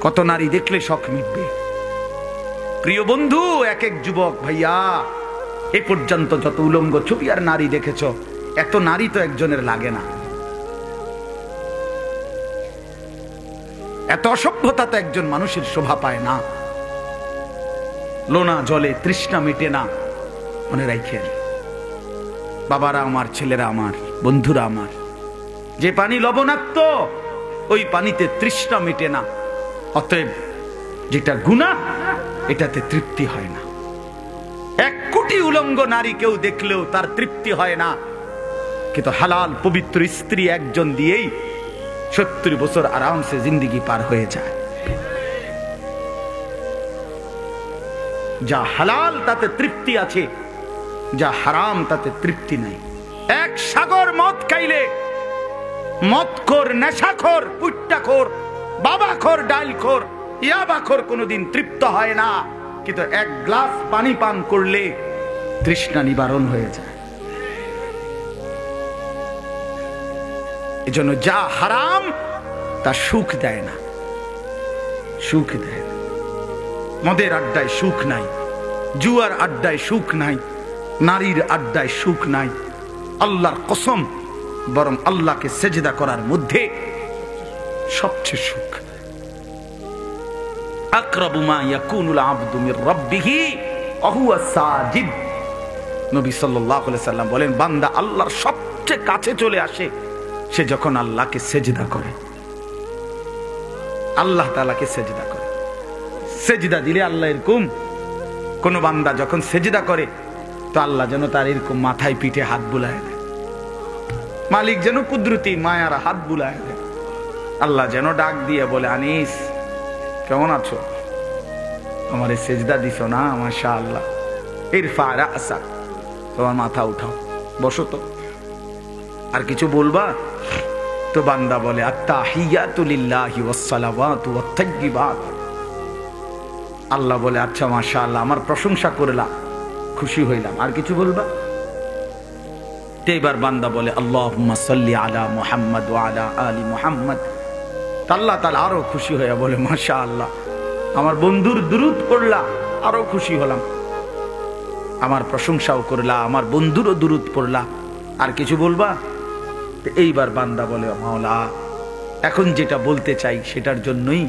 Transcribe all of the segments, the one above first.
কত নারী দেখলে শখ মিটবে? প্রিয় বন্ধু, এক এক যুবক ভাইয়া, এ পর্যন্ত যত উলঙ্গ ছবি আর নারী দেখেছ, এত নারী তো একজনের লাগে না। এত অসভ্যতা তো একজন মানুষের শোভা পায় না। লোনা জলে তৃষ্ণা মেটে না, মনে রাখেন বাবারা আমার, ছেলেরা আমার, বন্ধুরা আমার, যে পানি লবণাক্ত ওই পানিতে তৃষ্ণা মেটে না। অতএব যেটা গুনাহ এটাতে তৃপ্তি হয় না। 1 কোটি উলঙ্গ নারী কেউ দেখলেও তার তৃপ্তি হয় না, কিন্তু হালাল পবিত্র স্ত্রী একজন দিয়েই 70 বছর আরামসে জিন্দেগি পার হয়ে যায়। যা হালাল তাতে তৃপ্তি আছে, যা হারাম তাতে তৃপ্তি নাই। এক সাগর মদ খাইলে মদখোর, নেশাখোর, পুট্টাখোর, বাবাখোর, ডাইলখোর, ইয়াবাখোর কোনোদিন তৃপ্ত হয় না, কিন্তু 1 গ্লাস পানি পান করলে তৃষ্ণা নিবারণ হয়ে যায়। এজন্য যা হারাম তা সুখ দেয় না, সুখ দেয় না। মদের আড্ডায় সুখ নাই, জুয়ার আড্ডায় সুখ নাই, নারীর আড্ডায় সুখ নাই। আল্লাহর কসম, বরং আল্লাহকে সেজদা করার মধ্যে সবচেয়ে সুখ। আকরাবু মা ইয়াকুনুল আবদু মির রাব্বিহি ওয়া হুয়া সাজিদ। নবী সাল্লাল্লাহু আলাইহি সাল্লাম বলেন, বান্দা আল্লাহর সবচেয়ে কাছে চলে আসে সে যখন আল্লাহকে সেজদা করে, আল্লাহ তাআলাকে সেজদা করে। সেজদা দিলে আল্লাহ এরকম, কোন বান্দা যখন সেজদা করে তো আল্লাহ যেন তার এরকম মাথায় পিঠে হাত বুলায় দেয়। মালিক যেন কুদরতি মায়ার হাত বুলায় দেয়। আল্লাহ যেন ডাক দিয়ে বলে, আনিস কেমন আছো? আমারে সেজদা দিছ না? মাশাআল্লাহ। ইরফা রাসা, তোমার মাথা উঠাও, বসো তো। আর কিছু বলবা? তো বান্দা বলে, আত্তাহিয়াতু লিল্লাহি ওয়াস সালাওয়াতু ওয়াত তাইয়্যিবাত। আল্লাহ বলে, আচ্ছা মাশাআল্লাহ, আমার প্রশংসা করলা, খুশি হইলাম। আর কিছু বলবা? এবার বান্দা বলে, আল্লাহুম্মা সাল্লি আলা মুহাম্মদ ওয়া আলা আলি মুহাম্মদ। আল্লাহ তাআলা আরো খুশি হয়ে বলে, মাশাআল্লাহ, আমার বন্ধুর দুরূদ পড়লা, আরো খুশি হলাম। আমার প্রশংসাও করলা, আমার বন্ধুরও দুরূদ পড়লা। আর কিছু বলবা? এইবার বান্দা বলে, মাওলা, এখন যেটা বলতে চাই সেটার জন্যই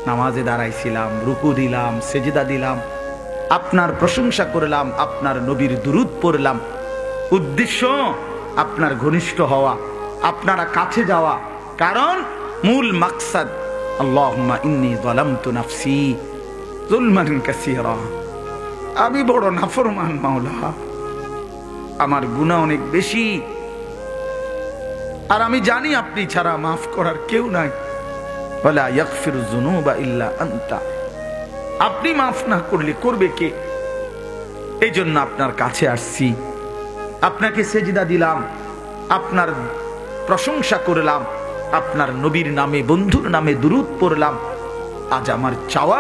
নামাজে দাঁড়াইছিলাম, রুকু দিলাম, সেজদা দিলাম, আপনার প্রশংসা করলাম, আপনার নবীর দুরূদ পড়লাম। উদ্দেশ্য আপনার ঘনিষ্ঠ হওয়া, আপনারা কাছে যাওয়া। কারণ মূল মাকসাদ, আল্লাহুম্মা ইন্নী যালামতু নাফসি যুলমান কাসীরা। আমি বড় নাফরমান মাওলা, আমার গুনাহ অনেক বেশি, আর আমি জানি আপনি ছাড়া মাফ করার কেউ নাই। ওয়ালা ইয়াগফিরু যুনুবা ইল্লা আনতা। আপনি মাফ না করলে করবে কে? এই জন্য আপনার কাছে আসছি, আপনাকে সেজদা দিলাম, আপনার প্রশংসা করলাম, আপনার নবীর নামে, বন্ধুর নামে দুরূদ পড়লাম। আজ আমার চাওয়া,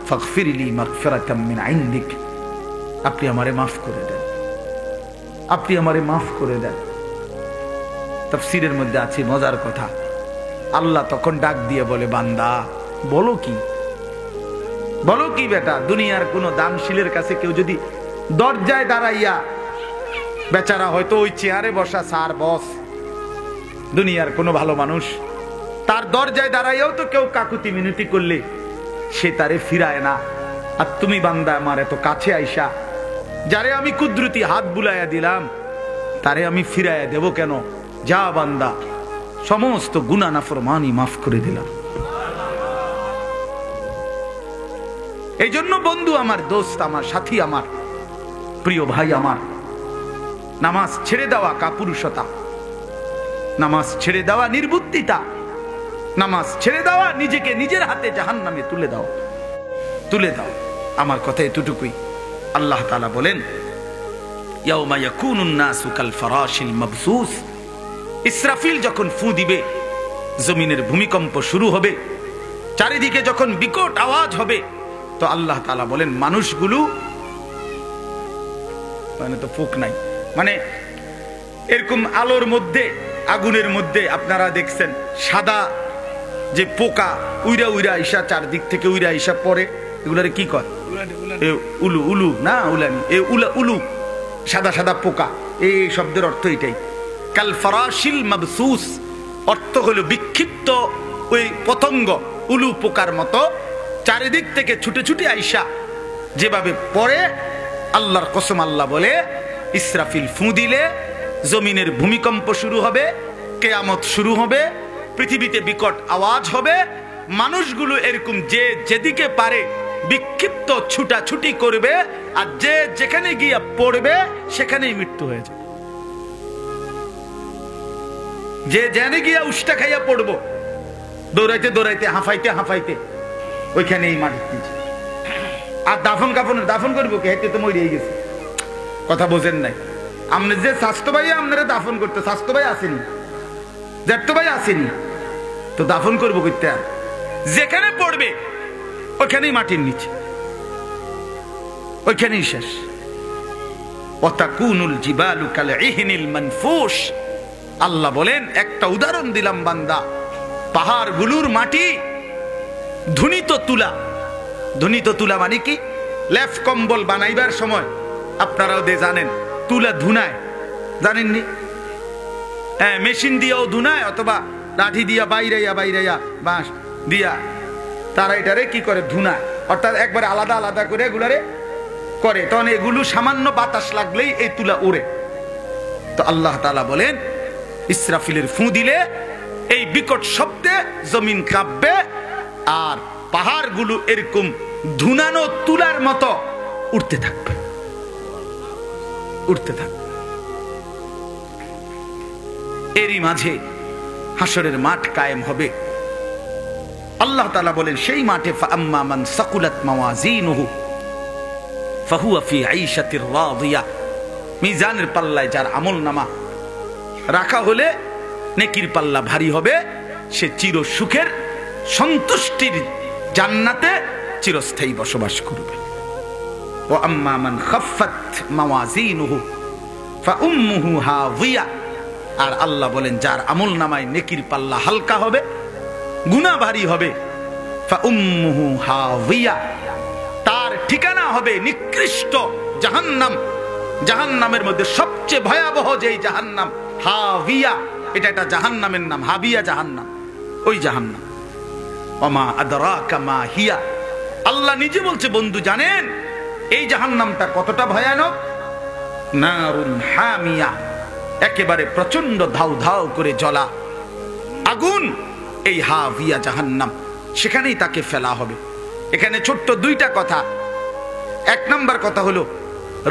ফাগফিরলি মাগফিরাতাম মিন ইনদিক, আপনি আমারে মাফ করে দেন, আপনি আমারে মাফ করে দেন। তাফসীরের মধ্যে আছে মজার কথা, আল্লাহ তখন ডাক দিয়ে বলে, বান্দা বলো কি, বলো কি বেটা? দুনিয়ার কোন দানশীলের কাছে কেউ যদি দরজায় দাঁড়াইয়া, বেচারা হয়তো ওই চেয়ারে বসা স্যার বস, দুনিয়ার কোনো ভালো মানুষ, তার দরজায় দাঁড়াইয়াও তো কেউ কাকুতি মিনতি করলে সে তারে ফিরায় না। আর তুমি বান্দা আমার এত কাছে আইসা, যারে আমি কুদরতি হাত বুলাইয়া দিলাম, তারে আমি ফিরাইয়া দেব কেন? যা বান্দা, সমস্ত গুনাহ নাফরমানি মাফ করে দিলাম। এই জন্য বন্ধু আমার, দোস্ত আমার, সাথী আমার, প্রিয় ভাই আমার, নামাজ ছেড়ে দেওয়া কাপুরুষতা, নামাজ ছেড়ে দেওয়া নির্বুদ্ধিতা, নামাজ ছেড়ে দেওয়া নিজেকে নিজের হাতে জাহান্নামে তুলে দাও, তুলে দাও। আমার কথা এতটুকুই। আল্লাহ তাআলা বলেন, ইয়াউমা ইয়াকুনুন নাসু কাল ফারাশিল মাবসুস। ইসরাফিল যখন ফু দিবে, জমিনের ভূমিকম্প শুরু হবে, চারিদিকে যখন বিকট আওয়াজ হবে, তো আল্লাহ তাআলা বলেন, মানুষগুলো, মানে তো ফুক নাই, মানে এরকম আলোর মধ্যে, আগুনের মধ্যে আপনারা দেখছেন সাদা যে পোকা উইরা উইরা আইসা চারদিক থেকে উইরা আইসা পরে, এগুলারে কি কয়? উলু। উলু না, উলানি, উলু, সাদা সাদা পোকা। এই শব্দের অর্থ এটাই। কাল ফরাশিল মাবসুস, অর্থ হলো বিক্ষিপ্ত ওই পতঙ্গ, উলু পোকার মতো চারিদিক থেকে ছুটে ছুটে আইসা যেভাবে পড়ে। আল্লাহর কসম, আল্লাহ বলে ইসরাফিল ফু দিলে জমিনের ভূমিকম্প শুরু হবে, কিয়ামত শুরু হবে, পৃথিবীতে বিকট আওয়াজ হবে, মানুষগুলো এরকম যে যেদিকে পারে বিক্ষিপ্ত ছুটাছুটি করবে, আর যে যেখানে গিয়া পড়বে সেখানেই মৃত্যু হয়ে যাবে। যে জেনে গিয়া উষ্টা খাইয়া পড়বো, দৌড়াইতে দৌড়াইতে, হাঁফাইতে হাঁফাইতে ওইখানেই মাটির নিচে। আর দাফন করবো কে? হেঁটে তো মরিয়ে গেছে। কথা বোঝেন নাই? আপনি যে স্বাস্থ্য ভাই আপনারা দাফন করতে, স্বাস্থ্য ভাই আসেনি, জ্যাঠতো ভাই আসেনি, তো দাফন করবো করতে? আর যেখানে পড়বে ওইখানেই মাটির নিচে, ওইখানেই শেষ। ওয়াতাকুনুল জিবালু কাল ইহনিল মানফুশ। আল্লাহ বলেন, একটা উদাহরণ দিলাম বান্দা, পাহাড়গুলোর মাটি ধুনিত তুলা। ধুনিত তুলা মানে কি? লেফ কম্বল বানাইবার সময় আপনারাও জানেন তুলা ধুনায়, জানেননি? হ্যাঁ, মেশিন দিয়েও ধুনায়, অথবা লাঠি দিয়া বাইরাইয়া বাঁশ দিয়া তারা এটারে কি করে? ধুনায়। অর্থাৎ একবারে আলাদা আলাদা করে এগুলারে করে, তখন এগুলো সামান্য বাতাস লাগলেই এই তুলা উড়ে। তো আল্লাহ তাআলা বলেন, ইসরাফিলের ফু দিলে এই বিকট শব্দে জমিন কাঁপবে, আর পাহাড়গুলো এরকম ধুনানো তুলার মতো উঠতে থাকবে, উঠতে থাকবে। এরই মাঝে হাসরের মাঠ কায়েম হবে। আল্লাহ তাআলা বলেন, সেই মাঠে ফাআম্মা মান সাকুলাত মাওয়াজিনুহু ফাহুয়া ফি আইশাতির রাদিয়া। মিজানের পাল্লায় যার আমল নামা রাখা হলে নেকির পাল্লা ভারী হবে, সে চির সুখের সন্তুষ্টির জান্নাতে চিরস্থায়ী বসবাস করবে। ওয়া আম্মা মান খাফফাত মাওয়াজিনুহু ফাউম্মুহু হাওয়িয়া। আর আল্লাহ বলেন, যার আমল নামায় নেকির পাল্লা হালকা হবে, গুনাহ ভারী হবে, ফাউম্মুহু হাওয়িয়া, তার ঠিকানা হবে নিকৃষ্ট জাহান্নাম। জাহান্নামের মধ্যে সবচেয়ে ভয়াবহ যেই জাহান্নাম, হাওয়িয়া, এটা একটা জাহান্নামের নাম, হাবিয়া জাহান্নাম, ওই জাহান্নাম। ওমা আদরাকা মা হিয়া। আল্লাহ নিজে বলছে, বন্ধু জানেন এই জাহান্নামটা কতটা ভয়ানক? নারুন হামিয়া, একেবারে প্রচন্ড ধাউ ধাউ করে জ্বলা আগুন, এই হাবিয়া জাহান্নাম, সেখানেই তাকে ফেলা হবে। এখানে ছোট্ট দুইটা কথা। এক নাম্বার কথা হলো,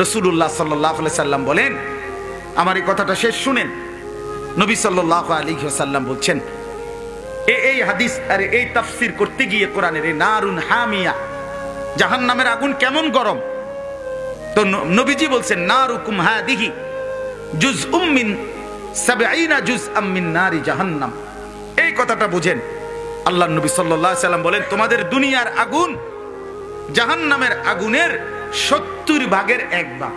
রাসূলুল্লাহ সাল্লাল্লাহু আলাইহি সাল্লাম বলেন, আমার এই কথাটা শেষ শুনেন, নবী সাল্লাল্লাহু আলাইহি ওয়াসাল্লাম বলছেন, এই হাদিস আর এই তাফসীর করতে গিয়ে কোরআনের এই নারুন হামিয়া, জাহান্নামের আগুন কেমন গরম, তো নবীজি বলছেন, নারুকুম হাদিহি জুজউম মিন 70 জুজআম মিন নারি জাহান্নাম। এই কথাটা বুঝেন। আল্লাহর নবী সাল্লাল্লাহু আলাইহি সাল্লাম বলেন, তোমাদের দুনিয়ার আগুন জাহান্নামের আগুনের 70 ভাগের 1 ভাগ।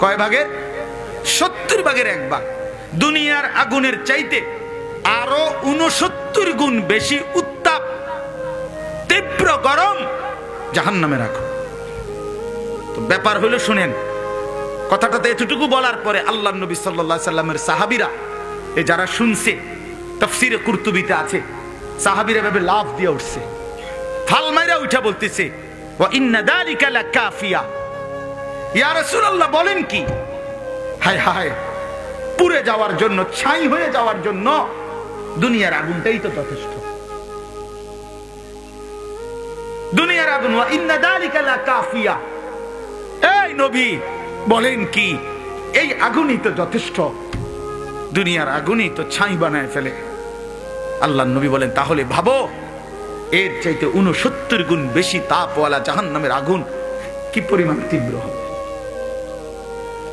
কয় ভাগের? 70 ভাগের 1 ভাগ। দুনিয়ার আগুনের চাইতে আরো 69 গুণ বেশি উত্তাপ, তীব্র গরম জাহান্নামের আগুন। তো ব্যাপার হলো, শুনেন কথাটাতে এতটুকু বলার পরে আল্লাহর নবী সাল্লাল্লাহু আলাইহি সাল্লামের সাহাবীরা, এ যারা শুনছে, তাফসীরে কুরতুবিতে আছে, সাহাবীরা ভাবে লাফ দিয়ে উঠছে, ফাল মাইরা উঠা বলতেছে, ওয়া ইন্না যালিকা লাকাফিয়া। ইয়া রাসূলুল্লাহ, বলেন কি? হায় হায়, পুড়ে যাওয়ার জন্য, ছাই হয়ে যাওয়ার জন্য দুনিয়ার আগুনটাই তো যথেষ্ট। দুনিয়ার আগুন, ওয়া ইন্না যালিকা লাকাফিয়া। এই নবী বলেন কি? এই আগুনই তো যথেষ্ট, দুনিয়ার আগুনই তো ছাই বানায় ফেলে। আল্লাহর নবী বলেন, তাহলে ভাবো এর চাইতে 69 গুণ বেশি তাপওয়ালা জাহান্নামের আগুন কি পরিমাণ তীব্র হবে।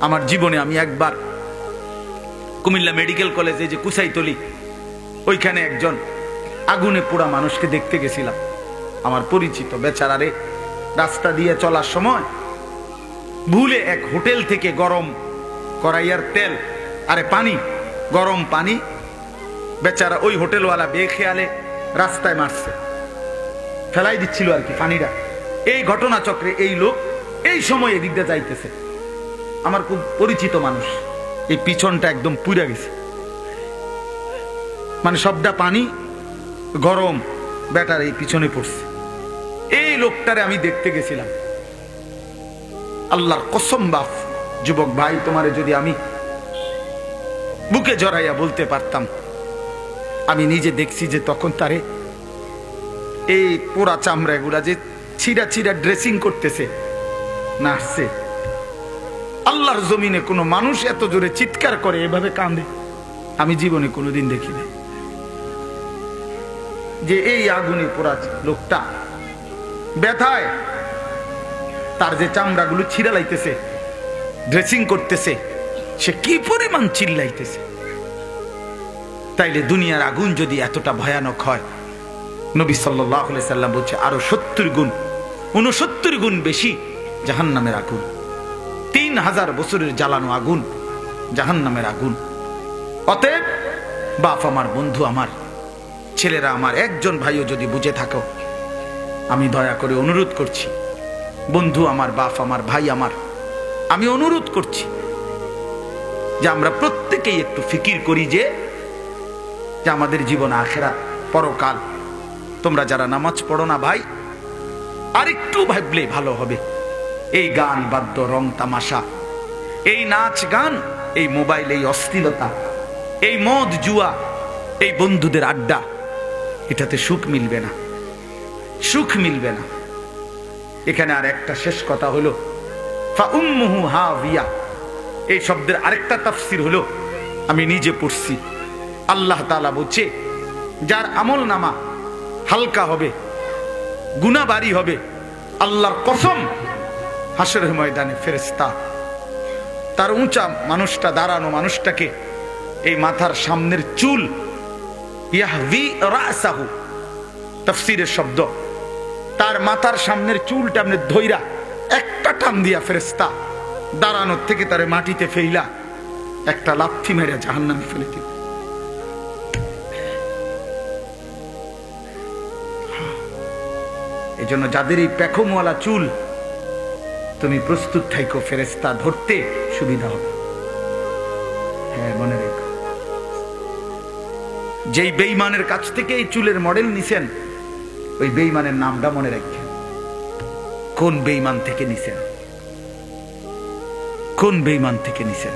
আমার জীবনে আমি একবার কুমিল্লা মেডিকেল কলেজে যে কুসাইতলি, ওইখানে একজন আগুনে পোড়া মানুষকে দেখতে গেছিলাম। আমার পরিচিত বেচারারে রাস্তা দিয়ে চলার সময় ভুলে এক হোটেল থেকে গরম কড়াইয়ার তেল, আরে পানি, গরম পানি বেচারা ওই হোটেলওয়ালা বেখেয়ালে রাস্তায় মারছে, ফেলাই দিচ্ছিল আর কি পানিটা। এই ঘটনা চক্রে এই লোক এই সময় এদিক দিয়ে যাইতেছে, আমার খুব পরিচিত মানুষ, এই পিছনটা একদম পুড়ে গেছে, মানে সবটা পানি গরম ব্যাটার এই পিছনে পড়ছে। এই লোকটারে আমি দেখতে গেছিলাম, আল্লাহর কসম বাপ যুবক ভাই, তোমারে যদি আমি বুকে জড়াইয়া বলতে পারতাম, আমি নিজে দেখছি যে তখন তারে এই পোড়া চামড়া গুলা যে ছিঁড়া ছিঁড়া ড্রেসিং করতেছে নার্সে। আল্লাহর জমিনে কোনো মানুষ এত জোরে চিৎকার করে এভাবে কাঁদে আমি জীবনে কোনোদিন দেখিনি। যে এই আগুনে পোড়া লোকটা ব্যথায় তার যে চামড়াগুলো ছিঁড়া লাইতেছে, ড্রেসিং করতেছে, সে কি পরিমাণ চিল্লাইতেছে। তাইলে দুনিয়ার আগুন যদি এতটা ভয়ানক হয়, নবী সাল্লাল্লাহু আলাইহি সাল্লাম বলছে আরো 70 গুণ 69 গুণ বেশি জাহান্নামের আগুন। 3000 বছরের জ্বালানো আগুন জাহান্নামের আগুন। অতএব বাপ আমার, বন্ধু আমার, ছেলেরা আমার, একজন ভাইও যদি বুঝে থাকো, আমি দয়া করে অনুরোধ করছি, বন্ধু আমার, বাপ আমার, ভাই আমার, আমি অনুরোধ করছি যে আমরা প্রত্যেকেই একটু ফিকির করি যে আমাদের জীবন আখিরাত, পরকাল। তোমরা যারা নামাজ পড়ো না ভাই, আর একটু ভাবলে ভালো হবে। এই গান বাদ্য, রং তামাশা, এই নাচ গান, এই মোবাইল, এই অশ্লীলতা, এই মদ জুয়া, এই বন্ধুদের আড্ডা, এটাতে সুখ মিলবে না, সুখ মিলবে না। এখানে আর একটা শেষ কথা হলো, ফাউম্মুহু হাবিয়া, এই শব্দের আরেকটা তাফসীর হলো, আমি নিজে পড়ছি, আল্লাহ তাআলা বলছে যার আমল নামা হালকা হবে, গুনাহ ভারী হবে, আল্লাহর কসম হাসরের ময়দানে ফেরেশতা তার উঁচা মানুষটা, দাঁড়ানো মানুষটাকে এই মাথার সামনের চুল, ইয়াহভি রাসাহু, তাফসীরের শব্দ, তার মাথার সামনের চুলটা আপনি ধইরা একটা টান দিয়া ফেরেশতা দাঁড়ানোর থেকে তারে মাটিতে ফেইলা একটা লাথি মেরে জাহান্নামে ফেলে দিবে। এই জন্য যাদের এই পেখমওয়ালা চুল, তুমি প্রস্তুত থাইকো, ফেরেশতা ধরতে সুবিধা হবে। হ্যাঁ, মনে রেখো, যেই বেঈমানের কাছ থেকে এই চুলের মডেল নিছেন, ওই বেঈমানের নামটা মনে রাখবেন। কোন বেঈমান থেকে নিছেন, কোন বেঈমান থেকে নিছেন,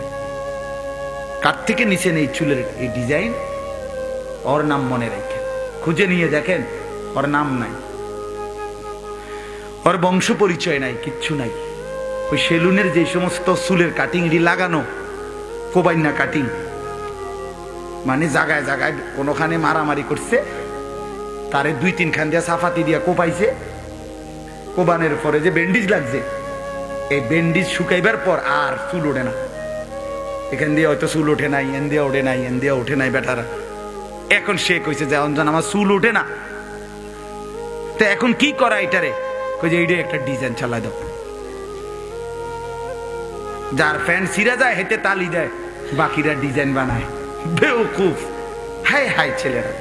কার থেকে নিছেন এই চুলের এই ডিজাইন, ওর নাম মনে রাখেন। খুঁজে নিয়ে দেখেন, ওর নাম নাই, ওর বংশ পরিচয় নাই, কিচ্ছু নাই। ওই সেলুনের যে সমস্ত চুলের কাটিং লাগানো, কোবাইনা কাটিং, মানে জায়গায় জায়গায় কোনোখানে মারামারি করছে, তারে 2-3 খান দিয়া সাফাতি দিয়া কোপাইছে, কোবানের পরে যে ব্যান্ডেজ লাগছে, এই ব্যান্ডেজ শুকাইবার পর আর চুল ওঠে না। এখান দিয়ে হয়তো চুল ওঠে নাই, এন দিয়ে ওঠে নাই, এন দিয়ে ওঠে নাই বেটারা। এখন সে কইছে যে অঞ্জন আমার চুল ওঠে না, তো এখন কি করা এটারে? কই যে এইটা একটা ডিজাইন চালাই দাও। যার প্যান্ট ছিঁড়া যায় হেতে তালি দেয়, বাকিরা ডিজাইন বানায়। বেওকুফ, হাই হাই ছেলেরা,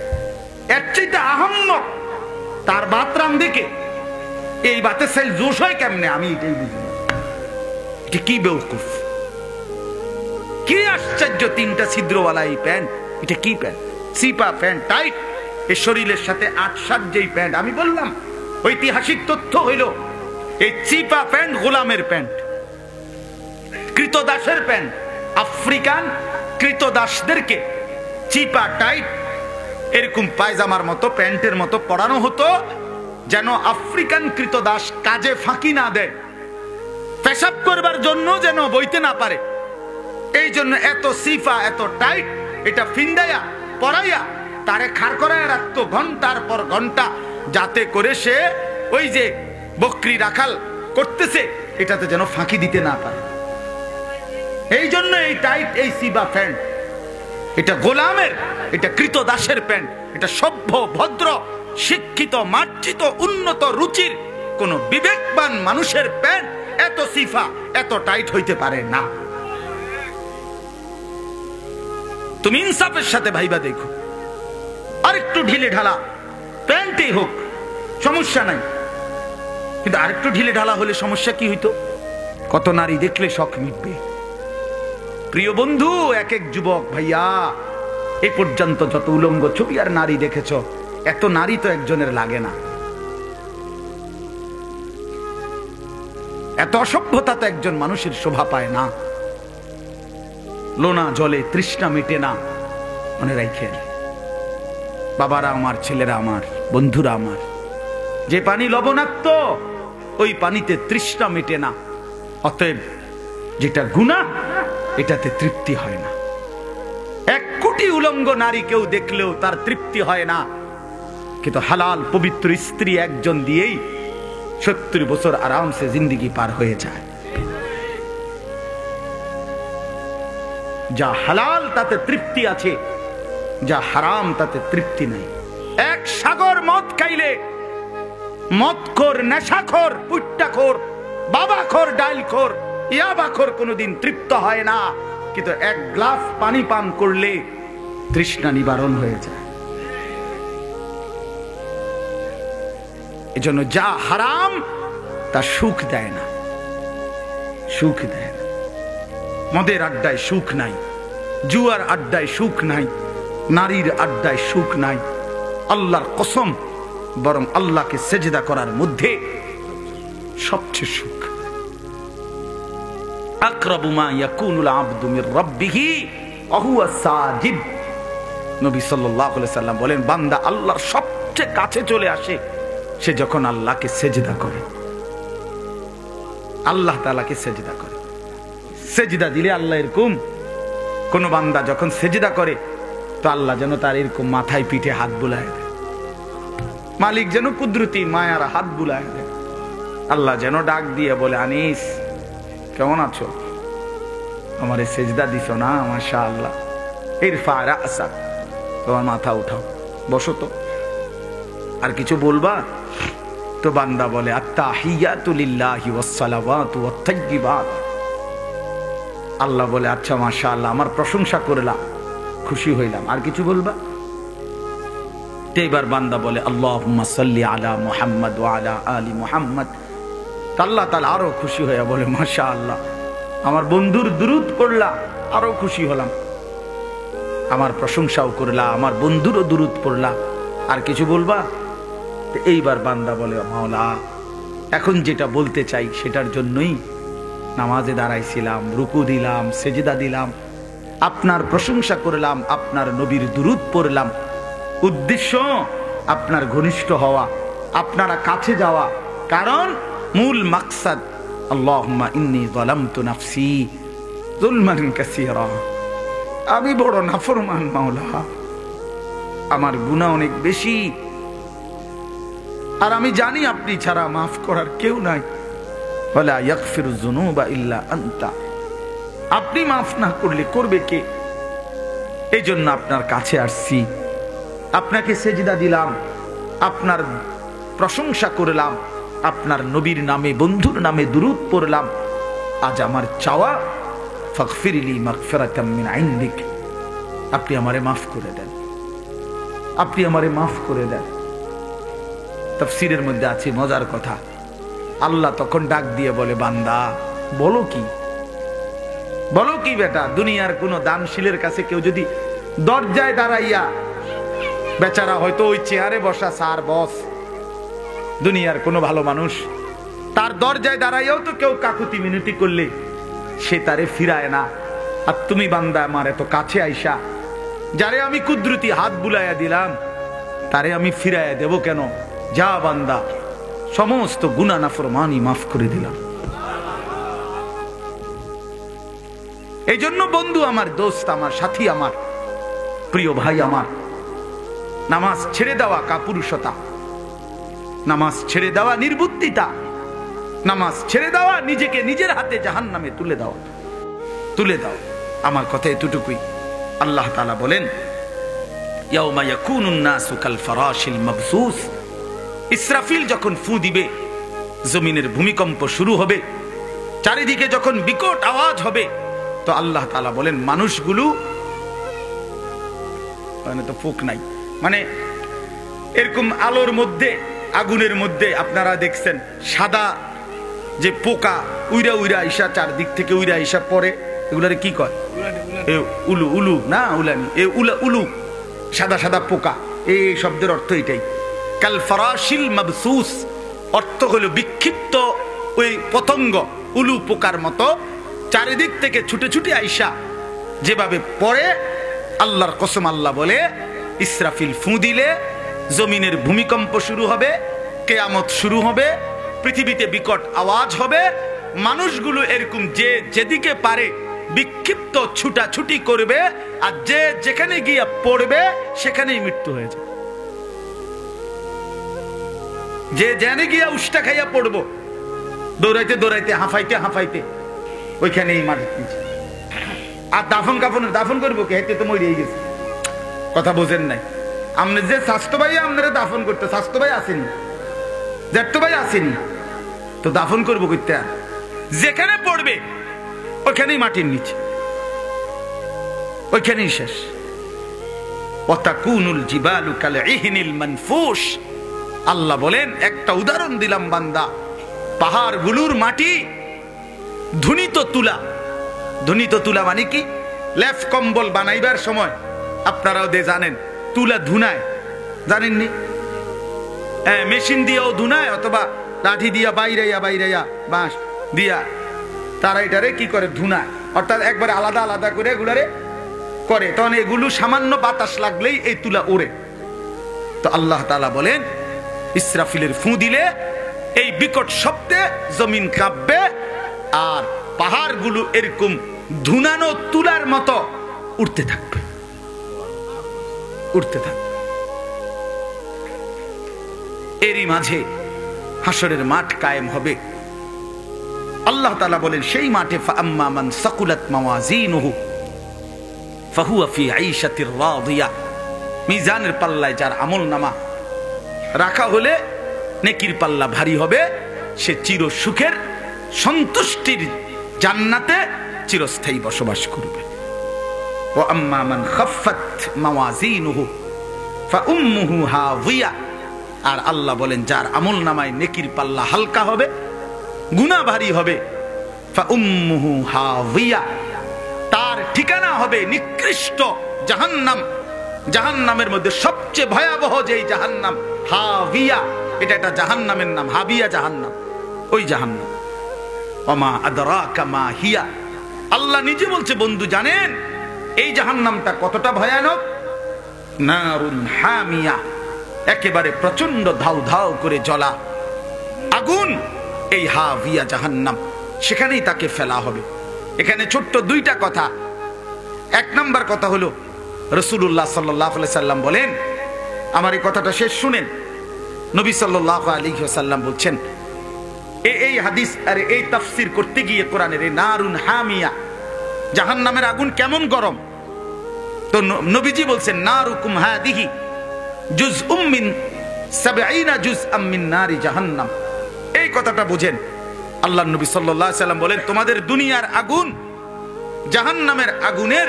এর চাইতে আহাম্মক তার বাতরাম দেখে এই বাতের সাইল জোশ হয় কেমনে, আমি এটাই বুঝি না। এটা কি বেওকুফ, কি আশ্চর্য! 3টা ছিদ্রওয়ালা এই প্যান্ট, এটা কি প্যান্ট? সিপা প্যান্ট, টাইট, এই শরীরের সাথে 8-7 যেই প্যান্ট। আমি বললাম ঐতিহাসিক তথ্য হইল, এই চিপা প্যান্ট গোলামের প্যান্ট, কৃতদাসের প্যান্ট। আফ্রিকান কৃতদাসদেরকে চিপা টাইট এরকম পায়জামার মতো, প্যান্টের মতো পরানো হতো, যেন আফ্রিকান কৃতদাস কাজে ফাঁকি না দেয়, পেশাব করবার জন্য যেন বইতে না পারে। এই জন্য এত সিফা, এত টাইট, এটা ফিন্দাইয়া পরাইয়া তারে খাড় করায় রাখতো ঘন্টার পর ঘন্টা, যাতে করে সে ওই যে বকরি রাখাল করতেছে এটাতে যেন ফাঁকি দিতে না পারে। এই জন্য এই টাইট, এই সিবা প্যান্ট, এটা গোলামের, এটা কৃতদাসের প্যান্ট। এটা সভ্য, ভদ্র, শিক্ষিত, মার্জিত, উন্নত রুচির কোন বিবেকবান মানুষের প্যান্ট এত সিফা, এত টাইট হইতে পারে না। তুমি ইনসাফের সাথে ভাইবা দেখো, আরেকটু ঢিলে ঢালা প্যান্টেই হোক, সমস্যা নাই, কিন্তু আরেকটু ঢিলে ঢালা হলে সমস্যা কি হইতো? কত নারী দেখলে শখ মিটবে। প্রিয় বন্ধু, এক এক যুবক ভাইয়া, এ পর্যন্ত যত উলঙ্গ ছবি আর নারী দেখেছ, এত নারী তো একজনের লাগে না। এত অসভ্যতা তো একজন মানুষের শোভা পায় না। লোনা জলে তৃষ্ণা মেটে না, মনে রাখেন বাবারা আমার, ছেলেরা আমার, বন্ধুরা আমার, যে পানি লবণাক্ত ওই পানিতে তৃষ্ণা মেটে না। অতএব যেটা গুনাহ এটাতে তৃপ্তি হয় না। 1 কোটি উলঙ্গ নারী কেউ দেখলেও তার তৃপ্তি হয় না, কিন্তু হালাল পবিত্র স্ত্রী একজন দিয়েই 70 বছর আরামসে জিন্দেগি পার হয়ে যায়। যা হালাল তাতে তৃপ্তি আছে, যা হারাম তাতে তৃপ্তি নাই। এক সাগর মদ খাইলে মদখোর, নেশাখোর, পুট্টাখোর, বাবাখোর, ডাইলখোর, ইয়াবাখোর কোনোদিন তৃপ্ত হয় না, কিন্তু 1 গ্লাস পানি পান করলে তৃষ্ণা নিবারণ হয়ে যায়। এজন্য যা হারাম তা সুখ দেয় না, সুখ দেয় না। মদের আড্ডায় সুখ নাই, জুয়ার আড্ডায় সুখ নাই, নারীর আড্ডায় সুখ নাই। আল্লাহর কসম, বরং আল্লাহকে সেজদা করার মধ্যে সবচেয়ে সুখ। আকরাবু মা ইয়াকুনুল আবদু মির রাব্বিহি ওয়া হুয়া সাজিদ। নবী সাল্লাল্লাহু আলাইহি সাল্লাম বলেন, বান্দা আল্লাহর সবচেয়ে কাছে চলে আসে সে যখন আল্লাহকে সেজদা করে, আল্লাহ তাআলাকে সেজদা করে। সেজদা দিলে আল্লাহ এরকম, কোন বান্দা যখন সেজদা করে তো আল্লাহ যেন তার এরকম মাথায় পিঠে হাত বুলায় দেয়। মালিক যেন কুদরতি মায়ার হাত বুলায় দেয়। আল্লাহ যেন ডাক দিয়ে বলে, আনিস কেমন আছো? আমারে সেজদা দিছো না? মাশাআল্লাহ। ইরফা রাসা, তোমার মাথা উঠাও, বসো তো। আর কিছু বলবা? তো বান্দা বলে, আত্তাহিয়াতু লিল্লাহি ওয়াস সালাওয়াতু ওয়াত তাইয়্যিবাত। আল্লাহ বলে, আচ্ছা মাশাআল্লাহ, আমার প্রশংসা করলাম, খুশি হইলাম। আর কিছু বলবা? এবার বান্দা বলে, আল্লাহুম্মা সাল্লি আলা মুহাম্মদ ওয়া আলা আলি মুহাম্মদ। আল্লাহ তাআলা আরো খুশি হয়ে বলে, মাশাআল্লাহ, আমার বন্ধুর দুরূদ পড়লা, আরো খুশি হলাম। আমার প্রশংসাও করলা, আমার বন্ধুরও দুরূদ পড়লা। আর কিছু বলবা? এইবার বান্দা বলে, মাওলা, এখন যেটা বলতে চাই সেটার জন্যই নামাজে দাঁড়াইছিলাম, রুকু দিলাম, সেজদা দিলাম, আপনার প্রশংসা করলাম, আপনার নবীর দুরূদ পড়লাম। উদ্দেশ্য আপনার ঘনিষ্ঠ হওয়া, আপনারা কাছে যাওয়া। কারণ মূল মাকসাদ, আল্লাহুম্মা ইন্নী যালামতু নাফসি যুলমান কাসীরা, আমি বড় নাফরমান মাওলা, আমার গুনাহ অনেক বেশি, আর আমি জানি আপনি ছাড়া মাফ করার কেউ নাই। ওয়ালা ইয়াগফিরু যুনুবা ইল্লা আনতা, আপনি মাফ না করলে করবে কে? এই জন্য আপনার কাছে আসছি, আপনাকে সেজদা দিলাম, আপনার প্রশংসা করলাম, আপনার নবীর নামে, বন্ধুর নামে দুরূদ পড়লাম। আজ আমার চাওয়া, ফাগফিরলি মাগফিরাতাম মিন ইনদিক, আপনি আমারে মাফ করে দেন, আপনি আমারে মাফ করে দেন। তাফসীরের মধ্যে আছে মজার কথা, আল্লাহ তখন ডাক দিয়ে বলে, বান্দা বলো কি, বলো কি বেটা? দুনিয়ার কোন দানশীলের কাছে কেউ যদি দরজায় দাঁড়াইয়া, বেচারা হয়তো ওই চেয়ারে বসা স্যার বস, দুনিয়ার কোনো ভালো মানুষ, তার দরজায় দাঁড়াইয়াও তো কেউ কাকুতি মিনতি করলে সে তারে ফিরায় না। আর তুমি বান্দা আমার এত কাছে আইসা, যারে আমি কুদরতি হাত বুলাইয়া দিলাম, তারে আমি ফিরাইয়া দেব কেন? যা বান্দা, সমস্ত গুনাহ নাফরমানি মাফ করে দিলাম। এই জন্য বন্ধু আমার, দোস্ত আমার, সাথী আমার, প্রিয় ভাই আমার, নামাজ ছেড়ে দেওয়া কাপুরুষতা, নামাজ ছেড়ে দেওয়া নির্বুদ্ধিতা, নামাজ ছেড়ে দেওয়া নিজেকে নিজের হাতে জাহান্নামে তুলে দেওয়া, তুলে দাও। আমার কথা এতটুকুই। আল্লাহ তাআলা বলেন, ইয়াউমা ইয়াকুনুন নাসু কাল ফারাশিল মাবসুস, ইসরাফিল যখন ফু দিবে, জমিনের ভূমিকম্প শুরু হবে, চারিদিকে যখন বিকট আওয়াজ হবে, তো আল্লাহ তাআলা বলেন মানুষগুলো, মানে তো ফুক নাই, মানে এরকম আলোর মধ্যে, আগুনের মধ্যে আপনারা দেখছেন সাদা যে পোকা উইরা উইরা আইসা, চারদিক থেকে উইরা আইসা পরে, এগুলারে কি কয়? উলু। উলু না, উলানি, উলু, সাদা সাদা পোকা। এই শব্দের অর্থ এটাই। কাল ফারাশিল মাবসুস, অর্থ হলো বিক্ষিপ্ত ওই পতঙ্গ, উলু পোকার মতো চারিদিক থেকে ছুটে ছুটে আইসা যেভাবে পড়ে। আল্লাহর কসম, আল্লাহ বলে ইসরাফিল ফু দিলে জমিনের ভূমিকম্প শুরু হবে, কিয়ামত শুরু হবে, পৃথিবীতে বিকট আওয়াজ হবে, মানুষগুলো এরকম যে যেদিকে পারে বিক্ষিপ্ত ছুটাছুটি করবে, আর যে যেখানে গিয়া পড়বে সেখানেই মৃত্যু হয়ে যাবে। যে জানে গিয়া উষ্টা খাইয়া পড়বো, দৌড়াইতে দৌড়াইতে, হাঁফাইতে হাঁফাইতে ওইখানেই মাটির নিচে। আর দাফন করবো কে? হেঁটে তো মরিয়ে গেছে। কথা বোঝেন নাই? আপনি যে স্বাস্থ্য ভাই আপনারা দাফন করতে, স্বাস্থ্য ভাই আসেনি, জ্যাঠতো ভাই আসেনি, তো দাফন করবো করতে? আর যেখানে পড়বে ওইখানেই মাটির নিচে, ওইখানেই শেষ। ওয়াতাকুনুল জিবালু কালইহনিল মানফুশ। আল্লাহ বলেন, একটা উদাহরণ দিলাম বান্দা, পাহাড়গুলোর মাটি ধুনিত তুলা। ধুনিত তুলা মানে কি? লেফ কম্বল বানাইবার সময় আপনারাও জানেন, তুলা ধুনায়, জানেননি? মেশিন দিয়েও ধুনায়, অথবা লাঠি দিয়া বাইরাইয়া বাঁশ দিয়া তারা এটারে কি করে? ধুনায়। অর্থাৎ একবারে আলাদা আলাদা করে এগুলারে করে, তখন এগুলো সামান্য বাতাস লাগলেই এই তুলা ওড়ে। তো আল্লাহ তাআলা বলেন, ইসরাফিলের ফু দিলে এই বিকট শব্দে জমিন কাঁপবে, আর পাহাড়গুলো এরকম ধুনানো তুলার মতো উঠতে থাকবে, উঠতে থাকবে। এরই মাঝে হাসরের মাঠ কায়েম হবে। আল্লাহ তাআলা বলেন, সেই মাঠে ফাআম্মা মান সাকুলাত মাওয়াজিনুহু ফাহুয়া ফি আইশাতির রাদিয়া। মিজানের পাল্লায় যার আমলনামা রাখা হলে নেকির পাল্লা ভারী হবে, সে চির সুখের সন্তুষ্টির জান্নাতে চিরস্থায়ী বসবাস করবে। ওয়া আম্মা মান খাফফাত মাওয়াজিনুহু ফাউম্মুহু হাওয়িয়া। আর আল্লাহ বলেন, যার আমলনামায় নেকির পাল্লা হালকা হবে, গুনাহ ভারী হবে, ফাউম্মুহু হাওয়িয়া, তার ঠিকানা হবে নিকৃষ্ট জাহান্নাম। জাহান্নামের মধ্যে সবচেয়ে ভয়াবহ যেই জাহান্নাম, হাবিয়া, এটা একটা জাহান্নামের নাম, হাবিয়া জাহান্নাম, ওই জাহান্নাম। ওমা আদরাকা মা হিয়া। আল্লাহ নিজে বলছে, বন্ধু জানেন এই জাহান্নামটা কতটা ভয়ানক? নারুন হামিয়া, একেবারে প্রচন্ড ধাউ ধাউ করে জ্বলা আগুন, এই হাবিয়া জাহান্নাম, সেখানেই তাকে ফেলা হবে। এখানে ছোট্ট দুইটা কথা। এক নাম্বার কথা হলো, রাসূলুল্লাহ সাল্লাল্লাহু আলাইহি সাল্লাম বলেন, আমার এই কথাটা শেষ শুনেন, নবী সাল্লাল্লাহু আলাইহি ওয়াসাল্লাম বলছেন, এই হাদিস আর এই তাফসীর করতে গিয়ে কোরআনের এই নারুন হামিয়া, জাহান্নামের আগুন কেমন গরম, তো নবীজি বলছেন, নারুকুম হাদিহি জুজউম মিন 70 জুজআম মিন নারি জাহান্নাম। এই কথাটা বুঝেন। আল্লাহর নবী সাল্লাল্লাহু আলাইহি সাল্লাম বলেন, তোমাদের দুনিয়ার আগুন জাহান্নামের আগুনের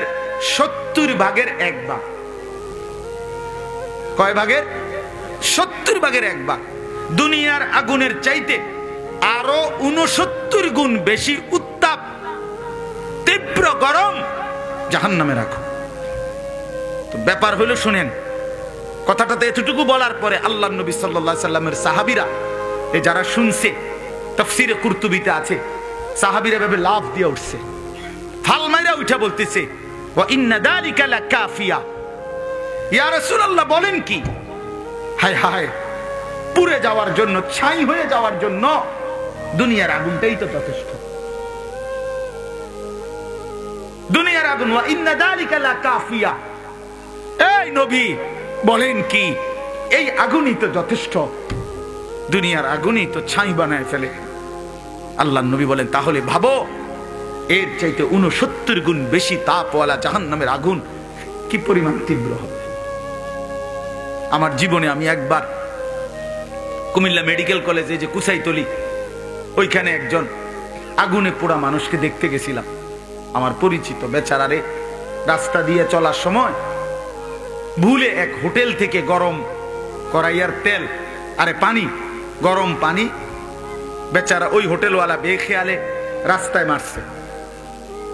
70 ভাগের 1 ভাগ। কয় ভাগের? 70 ভাগের 1 ভাগ। দুনিয়ার আগুনের চাইতে আরো 69 গুণ বেশি উত্তাপ, তীব্র গরম জাহান্নামের আগুন। তো ব্যাপার হলো, শুনেন কথাটাতে এতটুকু বলার পরে আল্লাহর নবী সাল্লাল্লাহু আলাইহি সাল্লামের সাহাবীরা, এই যারা শুনছে, তাফসীরে কুরতুবিতে আছে, সাহাবীরা ভাবে লাফ দিয়ে উঠছে, ফাল মাইরা উঠা বলতেছে, ওয়া ইন্না যালিকা লাকাফিয়া। ইয়া রাসূলুল্লাহ, বলেন কি? হায় হায়, পুড়ে যাওয়ার জন্য, ছাই হয়ে যাওয়ার জন্য দুনিয়ার আগুনটাই তো যথেষ্ট। দুনিয়ার আগুন, ওয়া ইন্না যালিকা লাকাফিয়া। এই নবী বলেন কি? এই আগুনই তো যথেষ্ট, দুনিয়ার আগুনই তো ছাই বানায় ফেলে। আল্লাহর নবী বলেন, তাহলে ভাবো এর চাইতে 69 গুণ বেশি তাপওয়ালা জাহান্নামের আগুন কি পরিমাণ তীব্র হবে। আমার জীবনে আমি একবার কুমিল্লা মেডিকেল কলেজে যে কুসাইতলি, ওইখানে একজন আগুনে পোড়া মানুষকে দেখতে গেছিলাম। আমার পরিচিত, বেচারারে রাস্তা দিয়ে চলার সময় ভুলে এক হোটেল থেকে গরম কড়াইয়ার তেল আরে পানি, গরম পানি বেচারা ওই হোটেলওয়ালা বেখেয়ালে রাস্তায় মারছে,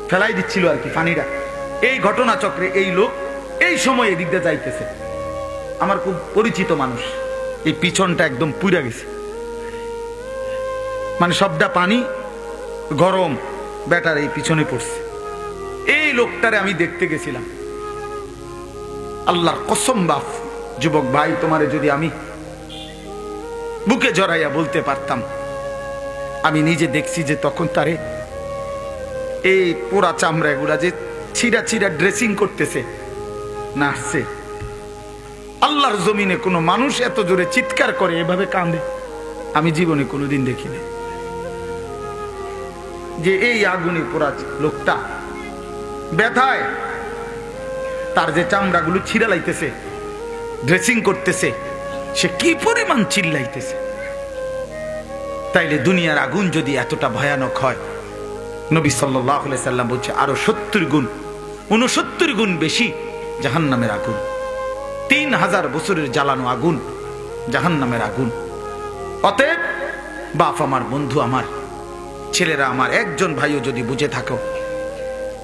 ফেলাই দিচ্ছিল আর কি পানিটা। এই ঘটনা চক্রে এই লোক এই সময় এদিক দিয়ে যাইতেছে, আমার খুব পরিচিত মানুষ, এই পিছনটা একদম পুড়ে গেছে, মানে সবটা পানি গরম ব্যাটার এই পিছনে পড়ছে। এই লোকটারে আমি দেখতে গেছিলাম, আল্লাহর কসম বাপ যুবক ভাই, তোমারে যদি আমি বুকে জড়াইয়া বলতে পারতাম, আমি নিজে দেখছি যে তখন তারে এই পোড়া চামড়া এগুলা যে ছিঁড়া ছিঁড়া ড্রেসিং করতেছে না আসছে। আল্লাহর জমিনে কোনো মানুষ এত জোরে চিৎকার করে এভাবে কাঁদে আমি জীবনে কোনোদিন দেখিনি। যে এই আগুনে পোড়া লোকটা ব্যথায় তার যে চামড়াগুলো ছিঁড়া লাইতেছে, ড্রেসিং করতেছে, সে কি পরিমাণ চিল্লাইতেছে। তাইলে দুনিয়ার আগুন যদি এতটা ভয়ানক হয়, নবী সাল্লাল্লাহু আলাইহি সাল্লাম বলছে আরো 70 গুণ 69 গুণ বেশি জাহান্নামের আগুন। 3000 বছরের জ্বালানো আগুন জাহান্নামের আগুন। অতএব বাপ আমার, বন্ধু আমার, ছেলেরা আমার, একজন ভাইও যদি বুঝে থাকো,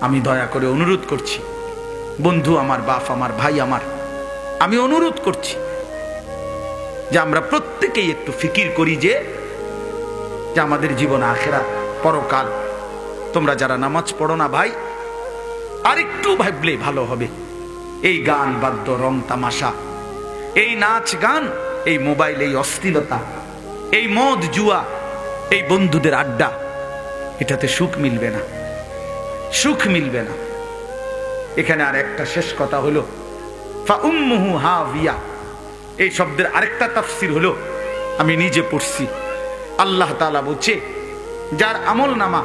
আমি দয়া করে অনুরোধ করছি, বন্ধু আমার, বাপ আমার, ভাই আমার, আমি অনুরোধ করছি যে আমরা প্রত্যেকেই একটু ফিকির করি যে আমাদের জীবন আখিরাত পরকাল। তোমরা যারা নামাজ পড়ো না ভাই, আরেকটু ভাবলে ভালো হবে। এই গান বাদ্য, রং তামাশা, এই নাচ গান, এই মোবাইল, এই অশ্লীলতা, এই মদ জুয়া, এই বন্ধুদের আড্ডা, এটাতে সুখ মিলবে না, সুখ মিলবে না। এখানে আর একটা শেষ কথা হলো ফা উম্মুহু হাবিয়া, এই শব্দের আরেকটা তাফসীর হলো, আমি নিজে পড়ছি, আল্লাহ তাআলা বলছে যার আমল নামা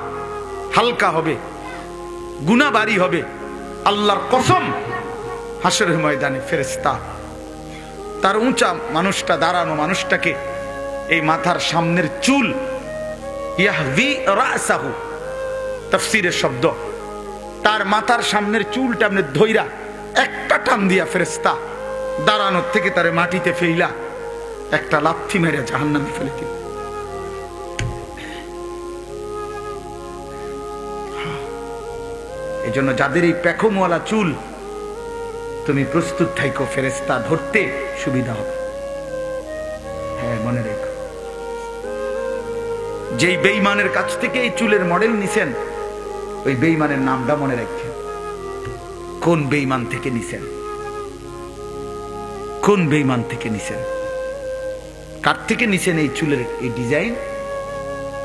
হালকা হবে, গুনাহ ভারী হবে, আল্লাহর কসম হাসরের ময়দানে ফেরেশতা তার উঁচা মানুষটা, দাঁড়ানো মানুষটাকে এই মাথার সামনের চুল, ইয়াহভি রাসাহু, তাফসীরের শব্দ, তার মাথার সামনের চুলটা আপনি ধইরা একটা টান দিয়া ফেরেশতা দাঁড়ানোর থেকে তারে মাটিতে ফেইলা একটা লাথি মেরে জাহান্নামে ফেলে দিল। এই জন্য যাদের এই পেখমওয়ালা চুল, তুমি প্রস্তুত থাইকো, ফেরেশতা ধরতে সুবিধা হবে। হ্যাঁ, মনে রেখো, যেই বেঈমানের কাছ থেকে এই চুলের মডেল নিছেন, ওই বেঈমানের নামটা মনে রাখছেন, কোন বেঈমান থেকে নিছেন, কোন বেঈমান থেকে নিছেন, কার থেকে নিছেন এই চুলের এই ডিজাইন,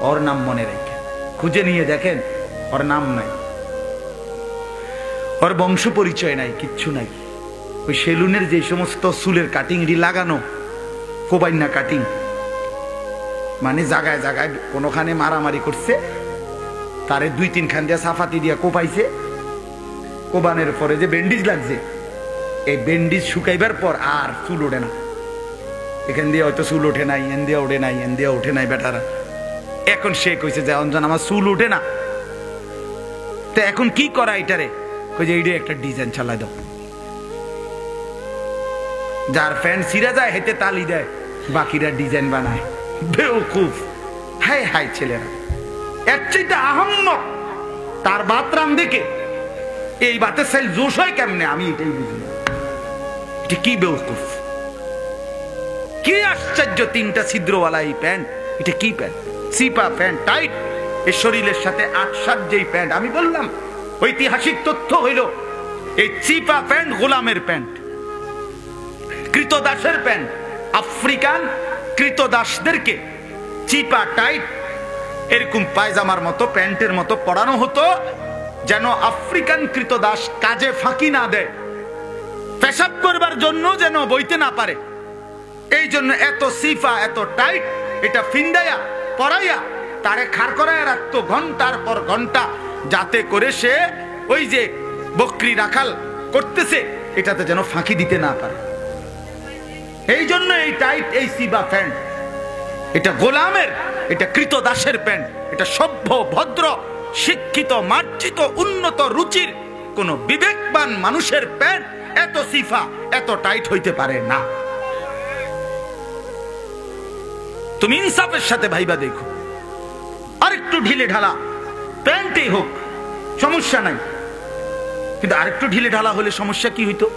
ওর নাম মনে রাখেন, খুঁজে নিয়ে দেখেন, ওর নাম নাই, ওর বংশ পরিচয় নাই, কিচ্ছু নাই। ওই সেলুনের যে সমস্ত চুলের কাটিং লাগানো, কোবাইনা কাটিং, মানে জায়গায় জায়গায় কোনোখানে মারামারি করছে, তারে 2-3 খান দিয়া সাফাতি দিয়া কোপাইছে, কোবানের পরে যে ব্যান্ডেজ লাগছে, এই ব্যান্ডেজ শুকাইবার পর আর চুল ওঠে না। এখান দিয়ে হয়তো চুল ওঠে নাই, এন দিয়ে ওঠে নাই, এন দিয়ে ওঠে নাই বেটারা। এখন সে কইছে যে অঞ্জন আমার চুল ওঠে না, তো এখন কি করা এটারে? কইছে এইটা একটা ডিজাইন চালাই দাও। যার ফ্যান ছিঁড়া যায় হেতে তালি দেয়, বাকিরা ডিজাইন বানায়। বেওকুফ! হায় হায় ছেলেরা, এর চাইতে আহম্মক তার বাতরাম দেখে এই বাতের সাইল জোশ হয় কেমনে, আমি এটাই বুঝি না। এটা কি বেওকুফ, কি আশ্চর্য! 3টা ছিদ্রওয়ালা এই প্যান্ট, এটা কি প্যান্ট? সিপা প্যান্ট, টাইট, এই শরীরের সাথে 8-7 যেই প্যান্ট। আমি বললাম ঐতিহাসিক তথ্য হইল এই চিপা প্যান্ট গোলামের প্যান্ট, কৃতদাসের প্যান্ট। আফ্রিকান কৃতদাসদেরকে চিপা টাইট এরকম পায়জামার মতো, প্যান্টের মতো পরানো হতো, যেন আফ্রিকান কৃতদাস কাজে ফাঁকি না দেয়, পেশাব করবার জন্য যেন বইতে না পারে। এই জন্য এত সিফা, এত টাইট, এটা ফিন্দাইয়া পরাইয়া তারে খাড় করায় রাখতো ঘন্টার পর ঘন্টা, যাতে করে সে ওই যে বকরি রাখাল করতেছে এটাতে যেন ফাঁকি দিতে না পারে। এই জন্য এই টাইট, এই সিবা প্যান্ট, এটা গোলামের, এটা কৃতদাসের প্যান্ট। এটা সভ্য, ভদ্র, শিক্ষিত, মার্জিত, উন্নত রুচির কোন বিবেকবান মানুষের প্যান্ট এত সিফা এত টাইট হইতে পারে না। তুমি ইনসাফের সাথে ভাইবা দেখো, আরেকটু ঢিলে ঢালা প্যান্টই হোক সমস্যা নাই, কিন্তু আরেকটু ঢিলে ঢালা হলে সমস্যা কি হইতো?